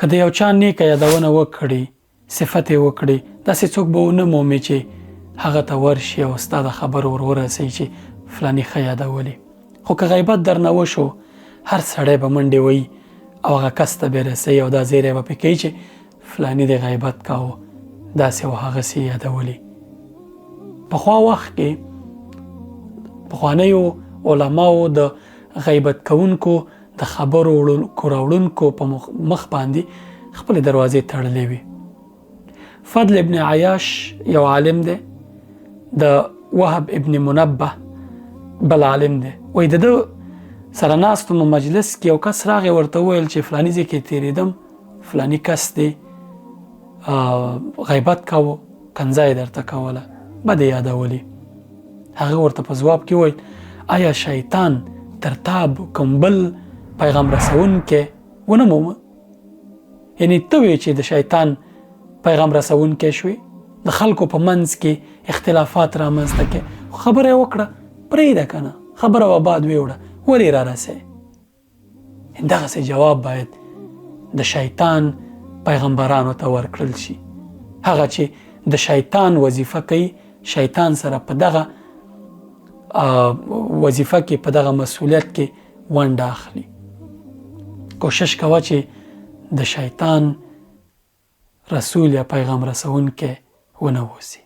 که د یو چا نیکه یادونه وکړي، صفت یې وکړي، داسې څوک به ونه مومي چې هغه ته ورشي او ستا د خبر ورسوي چې فلاني ښه یادولي. خو که غیبت درنه وشو، هر سړی به منډې وهي او هغه کس ته به یې رسوي او دا زیری به پرې کوي چې فلاني د غیبت کاوه، داسې او هغسې یادولي. پخوا وخت کې پخوانیو علماو د غیبت کوونکو د خبرو راوړونکو په مخ باندې خپلې دروازې تړلې وي. فضل ابن عیاش یو عالم دی، د وهب ابن منبه بل عالم دی، وایي د ده سره ناستو مجلس کې یو کس راغی، ورته وویل چې فلاني ځای کې تېرېدم، فلاني کس دی غیبت کاوه، کنځا یې درته کوله، بد یې یادولي. هغه ورته په ځواب کې وویل آیا شیطان تر تا کوم بل پیغام رسونکی ونه مومه؟ یعنې ته وې چې د شیطان پیغام رسونکی شوې، د خلکو په منځ کې اختلافات رامنځته کې، خبره یې وکړه، پرېږده که نه، خبره به بعد ویوړه، ولې را رسوې؟ دغسې جواب باید د شیطان پیغمبرانو ته ورکړل شي. هغه چې د شیطان وظیفه کوي، شیطان سره په دغه وظیفه کې، په دغه مسؤلیت کې ونډه اخلي. کوشش کوه چې د شیطان رسول یا پیغام رسونکی ونه اوسي.